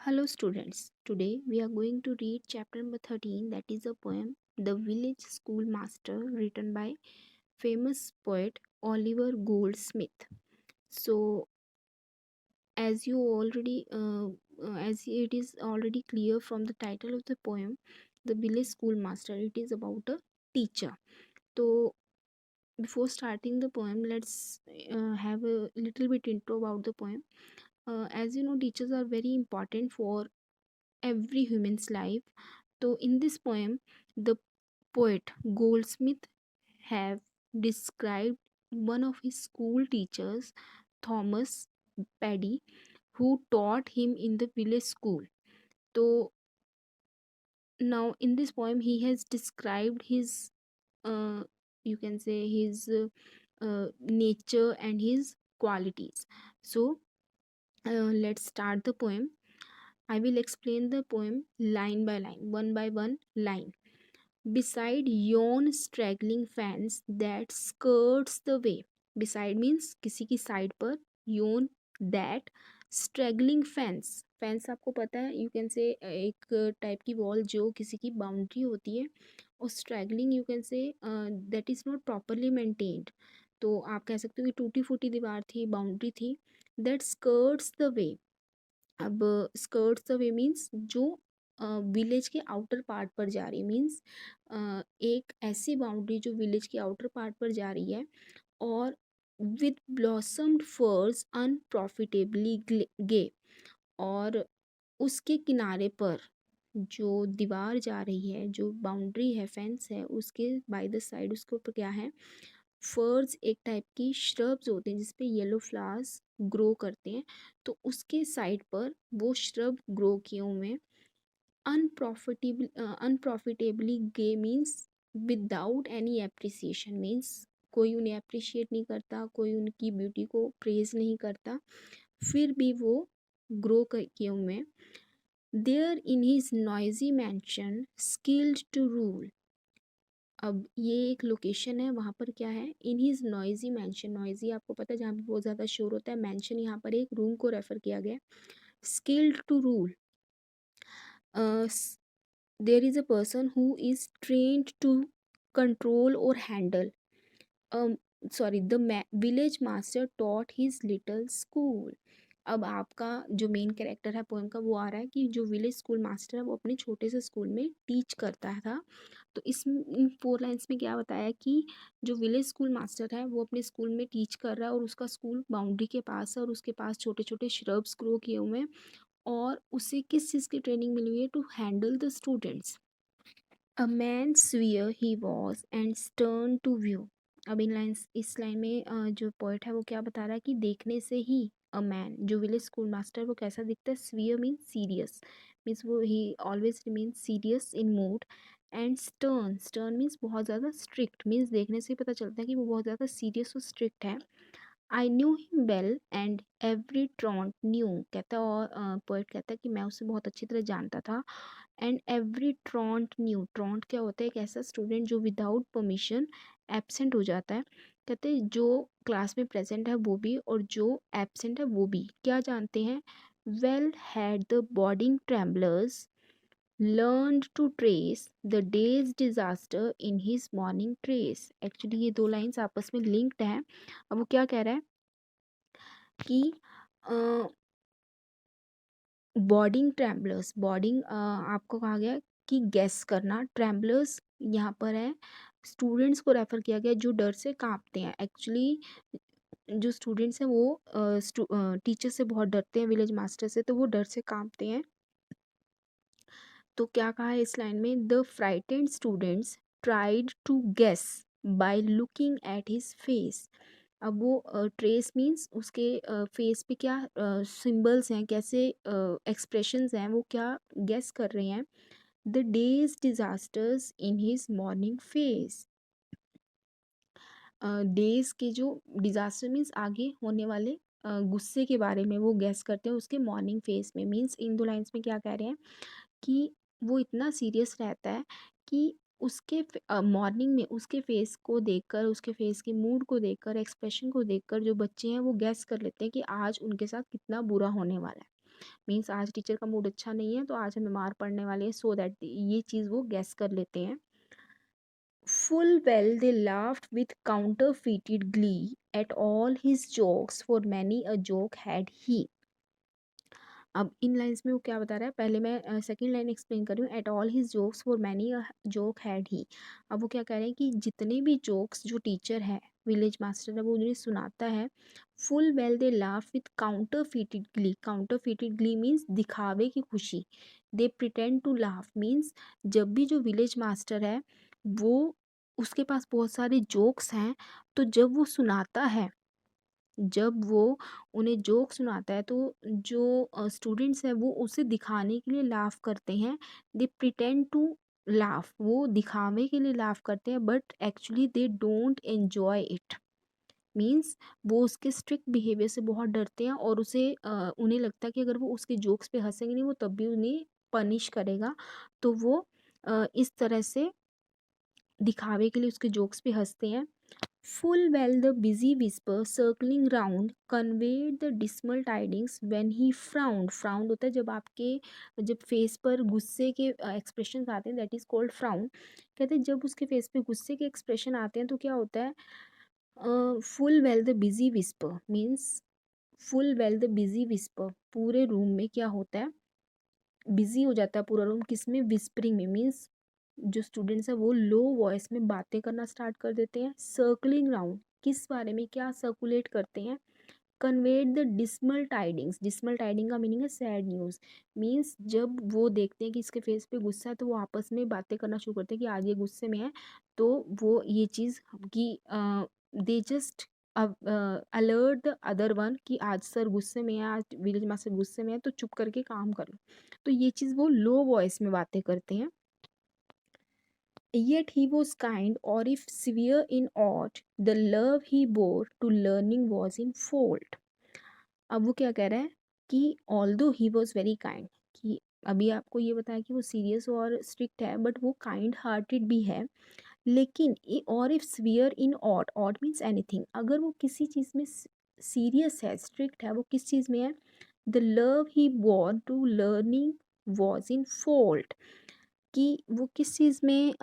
Hello students, today we are going to read chapter number 13, that is a poem The Village Schoolmaster, written by famous poet Oliver Goldsmith. So as you already as it is already clear from the title of the poem, The Village Schoolmaster, it is about a teacher. So before starting the poem, let's have a little bit intro about the poem. As you know, teachers are very important for every human's life. So in this poem, the poet Goldsmith have described one of his school teachers, Thomas Paddy, who taught him in the village school. So now in this poem, he has described his, uh, you can say his nature and his qualities. So let's start the poem. I will explain the poem line by line, one by one line. Beside yon straggling fence that skirts the way. Beside means किसी की side पर. Yon that straggling fence. Fence आपको पता है, you can say एक type की wall जो किसी की बाउंड्री होती है. और struggling you can say that is not properly maintained. तो आप कह सकते हो कि टूटी फूटी दीवार थी, बाउंड्री थी. That skirts the way. अब स्कर्ट्स द वे मीन्स जो विलेज के आउटर पार्ट पर जा रही, मीन्स एक ऐसी बाउंड्री जो विलेज के आउटर पार्ट पर जा रही है. और विद ब्लॉसम्ड फर्स अनप्रॉफिटेबली गे. और उसके किनारे पर जो दीवार जा रही है, जो बाउंड्री है, फेंस है, उसके बाय द साइड उसके ऊपर क्या है, फर्स एक टाइप की श्रब्स होते हैं जिसपे येलो फ्लावर्स ग्रो करते हैं. तो उसके साइड पर वो श्रब ग्रो किए हुए. Unprofitably gay means without any appreciation, means कोई उन्हें अप्रिशिएट नहीं करता, कोई उनकी ब्यूटी को प्रेज नहीं करता, फिर भी वो ग्रो किए हुए. There in his noisy mansion skilled to rule. अब ये एक लोकेशन है, वहाँ पर क्या है, in his noisy mansion. Noisy आपको पता है जहाँ पे बहुत ज़्यादा शोर होता है. मैंशन यहाँ पर एक रूम को रेफर किया गया. Skilled to rule. there is a person who is trained to control or handle. um the village master taught his little school. अब आपका जो मेन कैरेक्टर है पोएम का, वो आ रहा है कि जो विलेज स्कूल मास्टर है वो अपने छोटे से स्कूल में टीच करता था. तो इस इन 4 लाइन्स में क्या बताया कि जो विलेज स्कूल मास्टर है वो अपने स्कूल में टीच कर रहा है और उसका स्कूल बाउंड्री के पास है और उसके पास छोटे छोटे श्रब्स ग्रो किए हुए हैं. और उसे किस चीज़ की ट्रेनिंग मिली हुई है, to handle the students. A man severe he was and stern to view. अब इस लाइन में जो पोइट है वो क्या बता रहा है कि देखने से ही अ मैन, जो विलेज स्कूल मास्टर, वो कैसा दिखता है. स्वीयर मीन्स सीरियस, मीन्स वो ही always remain serious in mood. And stern, stern means बहुत ज़्यादा स्ट्रिक्ट, मीन्स देखने से ही पता चलता है कि वो बहुत ज़्यादा सीरियस और स्ट्रिक्ट है. I knew him well and every truant knew. कहता है, और पोइट कहता है कि मैं उसे बहुत अच्छी तरह जानता था. And every truant knew. Truant क्या होता है, एक ऐसा स्टूडेंट जो विदाउट परमिशन एब्सेंट हो जाता है. कहते हैं जो क्लास में प्रेजेंट है वो भी और जो एब्सेंट है वो भी क्या जानते हैं. Well had the boarding travellers learned to trace the day's disaster in his morning trace. Actually ये दो लाइंस आपस में लिंक्ड हैं. अब वो क्या कह रहा है कि बोर्डिंग ट्रैवलर्स, बोर्डिंग आपको कहा गया कि गैस करना. ट्रैवलर्स यहाँ पर है, स्टूडेंट्स को रेफर किया गया जो डर से कांपते हैं. एक्चुअली जो स्टूडेंट्स हैं वो टीचर से बहुत डरते हैं, विलेज मास्टर से, तो वो डर से कांपते हैं. तो क्या कहा है इस लाइन में, the frightened students tried to guess by looking at his face. अब वो ट्रेस मीन्स उसके फेस पे क्या सिंबल्स हैं, कैसे एक्सप्रेशंस हैं, वो क्या गेस कर रहे हैं. The days disasters in his morning face. Days के जो डिजास्टर मीन्स आगे होने वाले गुस्से के बारे में वो गेस करते हैं उसके मॉर्निंग फेस में. मीन्स इन दो लाइन्स में क्या कह रहे हैं कि वो इतना सीरियस रहता है कि उसके मॉर्निंग में उसके फेस को देखकर, उसके फेस के मूड को देखकर, एक्सप्रेशन को देखकर जो बच्चे हैं वो गैस कर लेते हैं कि आज उनके साथ कितना बुरा होने वाला है. मीन्स आज टीचर का मूड अच्छा नहीं है तो आज हमें मार पड़ने वाली है, सो दैट ये चीज़ वो गैस कर लेते हैं। Full well they laughed with counterfeited glee at all his jokes, for many a joke had he. अब इन लाइन्स में वो क्या बता रहा है, पहले मैं सेकंड लाइन एक्सप्लेन कर रही हूँ। At all his jokes for many a joke had he. अब वो क्या कह रहे हैं कि जितने भी जोक्स जो टीचर है, विलेज मास्टर है, वो उन्हें सुनाता है। Full well they laugh with counterfeited glee. Counterfeited glee means दिखावे की खुशी। They pretend to laugh means जब भी जो विलेज मास्टर है वो, उसके पास बहुत सारे जोक्स हैं, तो जब वो सुनाता है, जब वो उन्हें जोक सुनाता है, तो जो स्टूडेंट्स हैं वो उसे दिखाने के लिए लाफ करते हैं। दे प्रिटेंड टू लाफ, वो दिखावे के लिए लाफ करते हैं, but actually they don't enjoy it. Means वो उसके स्ट्रिक्ट बिहेवियर से बहुत डरते हैं, और उन्हें लगता है कि अगर वो उसके जोक्स पे हंसेंगे नहीं, वो तब भी उन्हें पनिश करेगा। तो वो इस तरह से दिखावे के लिए उसके जोक्स पे हंसते हैं। Full well the busy whisper circling round conveyed the dismal tidings when he frowned. Frowned होता है जब फेस पर गुस्से के एक्सप्रेशन आते हैं, दैट इज कॉल्ड फ्राउन। कहते हैं जब उसके फेस पे गुस्से के एक्सप्रेशन आते हैं तो क्या होता है, full well the busy whisper means, full well the busy whisper, पूरे रूम में क्या होता है, बिजी हो जाता है पूरा रूम, किसमें, विस्परिंग में। मीन्स जो स्टूडेंट्स हैं वो लो वॉइस में बातें करना स्टार्ट कर देते हैं। सर्कलिंग राउंड, किस बारे में, क्या सर्कुलेट करते हैं। Conveyed the dismal tidings, dismal tidying का मीनिंग है सैड न्यूज़। मीन्स जब वो देखते हैं कि इसके फेस पे गुस्सा है, तो वो आपस में बातें करना शुरू करते हैं कि आज ये गुस्से में है। तो वो ये चीज़ कि they just alert the other one कि आज सर गुस्से में है, आज विलेज मास्टर गुस्से में है, तो चुप करके काम करो। तो ये चीज़ वो लो वॉइस में बातें करते हैं। Yet he was kind, or if severe in aught, the love he bore to learning was in fault. अब वो क्या कह रहा है कि although he was very kind, कि अभी आपको ये बताया कि वो सीरियस और स्ट्रिक्ट है, बट वो काइंड हार्टेड भी है। लेकिन और if severe in aught, aught means anything, अगर वो किसी चीज़ में सीरियस है, स्ट्रिक्ट है, वो किस चीज़ में है, the love he bore to learning was in fault, कि वो किस चीज़ में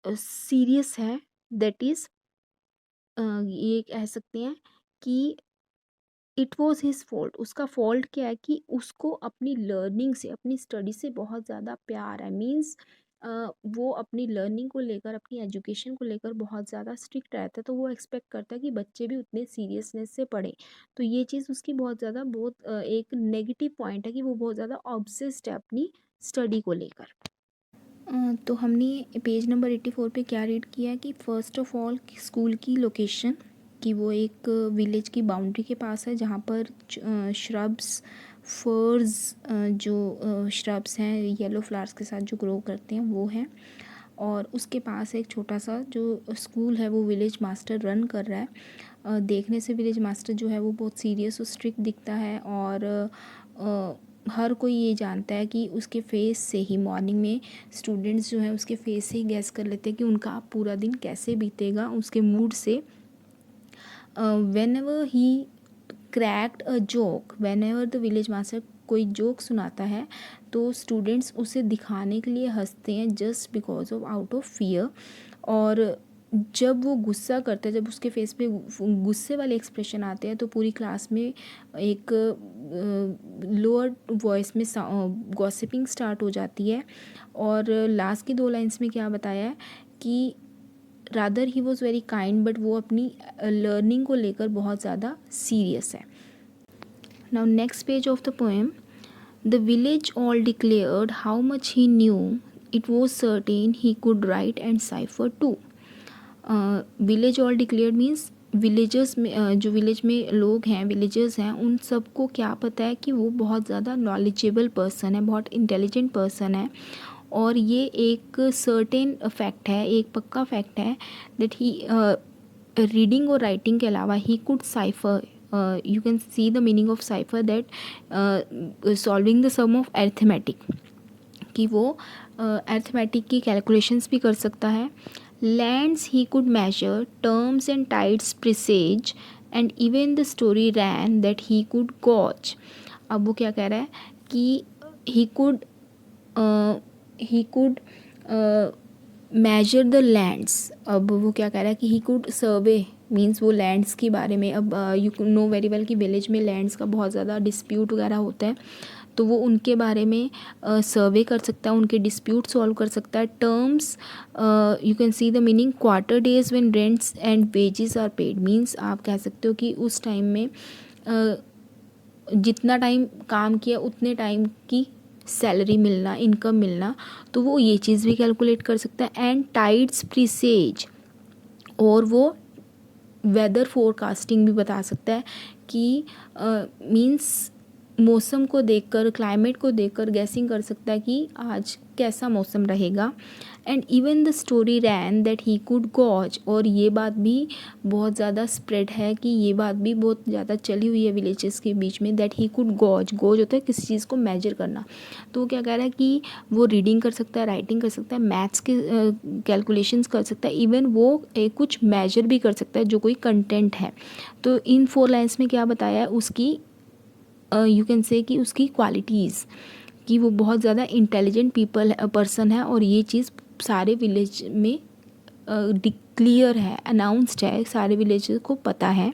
सीरियस है, दैट इज़ ये कह सकते हैं कि इट वॉज हिज फॉल्ट। उसका फॉल्ट क्या है कि उसको अपनी लर्निंग से, अपनी स्टडी से बहुत ज़्यादा प्यार है। मीन्स वो अपनी लर्निंग को लेकर, अपनी एजुकेशन को लेकर बहुत ज़्यादा स्ट्रिक्ट रहता है, तो वो एक्सपेक्ट करता है कि बच्चे भी उतने सीरियसनेस से पढ़ें। तो ये चीज़ उसकी बहुत ज़्यादा, एक नेगेटिव पॉइंट है कि वो बहुत ज़्यादा ऑब्सेस्ड है अपनी स्टडी को लेकर। तो हमने पेज नंबर 84 पे क्या रीड किया है कि फ़र्स्ट ऑफ ऑल स्कूल की लोकेशन, कि वो एक विलेज की बाउंड्री के पास है, जहाँ पर श्रब्स, फर्स, जो श्रब्स हैं येलो फ्लावर्स के साथ जो ग्रो करते हैं वो हैं। और उसके पास एक छोटा सा जो स्कूल है वो विलेज मास्टर रन कर रहा है। देखने से विलेज मास्टर जो है वो बहुत सीरियस और स्ट्रिक्ट दिखता है, और हर कोई ये जानता है कि उसके फेस से ही, मॉर्निंग में स्टूडेंट्स जो हैं उसके फेस से ही गैस कर लेते हैं कि उनका पूरा दिन कैसे बीतेगा, उसके मूड से। whenever he cracked a joke, whenever the village master कोई जोक सुनाता है, तो स्टूडेंट्स उसे दिखाने के लिए हंसते हैं, just because of out of fear. और जब वो गुस्सा करता है, जब उसके फेस पे गुस्से वाले एक्सप्रेशन आते हैं, तो पूरी क्लास में एक लोअर वॉइस में गॉसिपिंग स्टार्ट हो जाती है। और लास्ट की 2 लाइन्स में क्या बताया है कि rather he was very kind, but वो अपनी लर्निंग को लेकर बहुत ज़्यादा सीरियस है। Now next page of the poem, the village all declared how much he knew, it was certain he could write and cipher too. Village all declared means villagers में, जो village में लोग हैं, विलेजर्स हैं, उन सबको क्या पता है कि वो बहुत ज़्यादा नॉलेजेबल पर्सन है, बहुत इंटेलिजेंट पर्सन है। और ये एक सर्टेन फैक्ट है, एक पक्का फैक्ट है, दैट ही रीडिंग और राइटिंग के अलावा he could cipher, you can see the meaning of cipher, that solving the sum of arithmetic, कि वो अरिथमेटिक की कैलकुलेशंस भी कर सकता है। Lands he could measure, terms and tides presage, and even the story ran that he could gauge. अब वो क्या कह रहा है कि he could measure the lands. अब वो क्या कह रहा है कि ही कुड सर्वे, मीन्स वो लैंड्स के बारे में, अब यू नो वेरी वेल कि विलेज में लैंड्स का बहुत ज़्यादा डिस्प्यूट वगैरह होता है, तो वो उनके बारे में सर्वे कर सकता है, उनके डिस्प्यूट सॉल्व कर सकता है। Terms you can see the meaning quarter days when rents and wages are paid, means आप कह सकते हो कि उस टाइम में जितना टाइम काम किया उतने टाइम की सैलरी मिलना, इनकम मिलना, तो वो ये चीज़ भी कैलकुलेट कर सकता है। एंड टाइड्स प्रीसेज, और वो वेदर फोरकास्टिंग भी बता सकता है कि मीन्स मौसम को देखकर, क्लाइमेट को देखकर गैसिंग कर सकता है कि आज कैसा मौसम रहेगा। And even the story ran that he could gauge, और ये बात भी बहुत ज़्यादा स्प्रेड है, कि ये बात भी बहुत ज़्यादा चली हुई है विलेजेस के बीच में, that he could gauge, gauge होता है किसी चीज़ को मेजर करना। तो वो क्या कह रहा है कि वो रीडिंग कर सकता है, राइटिंग कर सकता है, मैथ्स के कैलकुलेशंस कर सकता है, इवन वो कुछ मेजर भी कर सकता है जो कोई कंटेंट है। तो इन 4 लाइन्स में क्या बताया है उसकी, यू कैन से कि उसकी क्वालिटीज़, कि वो बहुत ज़्यादा इंटेलिजेंट पर्सन है, और ये चीज़ सारे विलेज में क्लियर है, अनाउंस्ड है, सारे विलेज को पता है।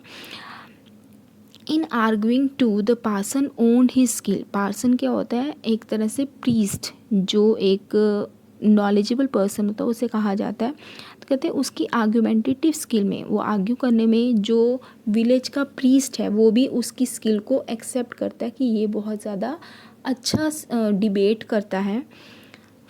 In arguing too the parson owned he skill, parson क्या होता है, एक तरह से प्रीस्ट, जो एक नॉलेजेबल पर्सन होता है उसे कहा जाता है। तो कहते हैं उसकी आर्ग्यूमेंटेटिव स्किल में, वो आर्ग्यू करने में, जो विलेज का प्रीस्ट है वो भी उसकी स्किल को एक्सेप्ट करता है कि ये बहुत ज़्यादा अच्छा डिबेट करता है।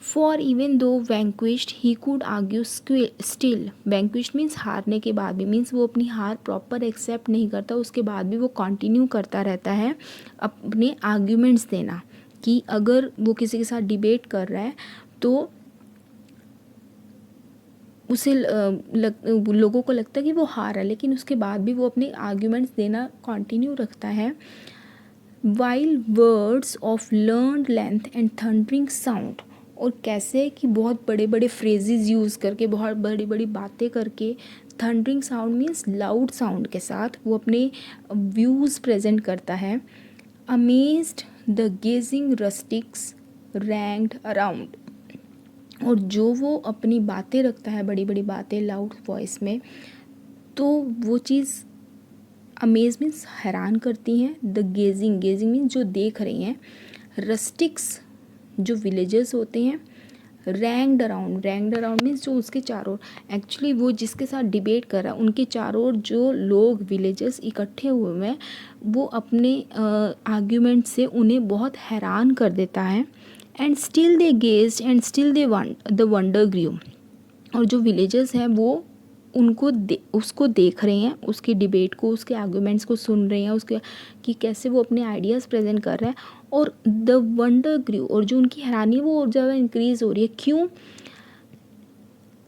For even though vanquished he could argue still, vanquished means हारने के बाद भी, मीन्स वो अपनी हार प्रॉपर एक्सेप्ट नहीं करता, उसके बाद भी वो कंटिन्यू करता रहता है अपने आर्ग्यूमेंट्स देना, कि अगर वो किसी के साथ डिबेट कर रहा है तो उसे लोगों को लगता है कि वो हार है, लेकिन उसके बाद भी वो अपने आर्ग्यूमेंट्स देना कंटिन्यू रखता है। While words of learned length and thundering sound, और कैसे कि बहुत बड़े बड़े फ्रेजेस यूज़ करके, बहुत बड़ी बड़ी बातें करके, thundering sound means loud sound के साथ वो अपने व्यूज़ प्रेजेंट करता है। Amazed the gazing rustics ranged around, और जो वो अपनी बातें रखता है, बड़ी बड़ी बातें लाउड वॉइस में, तो वो चीज़ अमेज मीन्स हैरान करती हैं। द गेजिंग, गेजिंग मीन्स जो देख रही हैं। रस्टिक्स जो विलेजर्स होते हैं। Ranked around, ranked around means जो उसके चारों, एक्चुअली वो जिसके साथ डिबेट कर रहा है उनके चारों ओर जो लोग विलेजर्स इकट्ठे हुए हैं वो अपने आर्ग्यूमेंट से उन्हें बहुत हैरान कर देता है। And still they gazed and still the wonder grew, और जो विलेजर्स हैं वो उसको देख रहे हैं, उसकी डिबेट को, उसके आर्गूमेंट्स को सुन रहे हैं, उसके कि कैसे वो अपने आइडियाज़ प्रेजेंट कर रहा है, और द वंडर ग्रू, और जो उनकी हैरानी है वो और ज़्यादा इंक्रीज़ हो रही है। क्यों?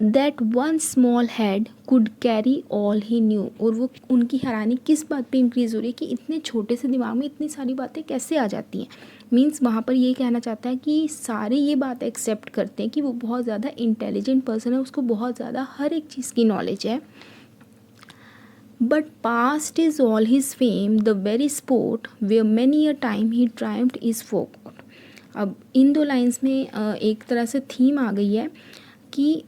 That one small head could carry all he new, और वो उनकी हैरानी किस बात पे इंक्रीज़ हो रही है कि इतने छोटे से दिमाग में इतनी सारी बातें कैसे आ जाती हैं। मीन्स वहाँ पर ये कहना चाहता है कि सारे ये बात एक्सेप्ट करते हैं कि वो बहुत ज़्यादा इंटेलिजेंट पर्सन है, उसको बहुत ज़्यादा हर एक चीज़ की नॉलेज है। But past is all his fame, the very spot where many a time he triumphed is forgot. अब इन 2 लाइन्स में एक तरह से थीम आ गई है कि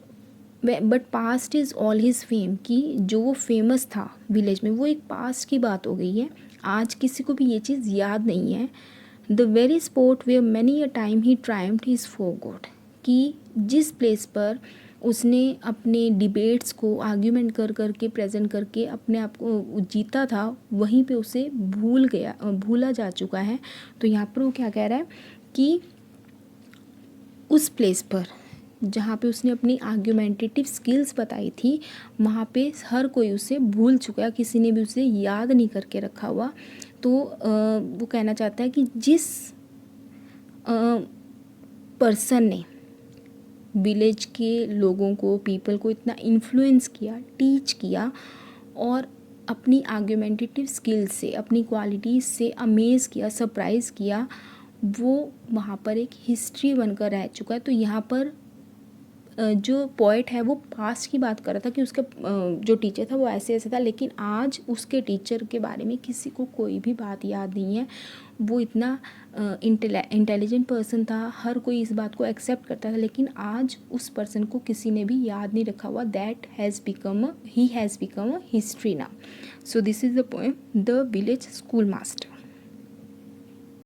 but past is all his fame, कि जो वो फेमस था विलेज में वो एक पास्ट की बात हो गई है, आज किसी को भी ये चीज़ याद नहीं है। The very spot where many a time he triumphed is forgot, कि जिस प्लेस पर उसने अपने डिबेट्स को आर्ग्यूमेंट कर करके प्रेजेंट करके अपने आप को जीता था, वहीं पे उसे भूला जा चुका है। तो यहाँ पर वो क्या कह रहा है कि उस प्लेस पर जहाँ पे उसने अपनी आर्ग्यूमेंटेटिव स्किल्स बताई थी वहाँ पे हर कोई उसे भूल चुका है, किसी ने भी उसे याद नहीं करके रखा हुआ। तो वो कहना चाहता है कि जिस पर्सन ने विलेज के लोगों को, पीपल को इतना इन्फ्लुएंस किया, टीच किया, और अपनी आर्ग्यूमेंटेटिव स्किल्स से, अपनी क्वालिटीज़ से अमेज़ किया, सरप्राइज़ किया, वो वहाँ पर एक हिस्ट्री बनकर रह चुका है। तो यहाँ पर जो पोएट है वो पास्ट की बात कर रहा था कि उसका जो टीचर था वो ऐसे ऐसे था, लेकिन आज उसके टीचर के बारे में किसी को कोई भी बात याद नहीं है। वो इतना इंटेलिजेंट पर्सन था, हर कोई इस बात को एक्सेप्ट करता था, लेकिन आज उस पर्सन को किसी ने भी याद नहीं रखा हुआ। That has become he has become a history now. So this is the poem the village school master.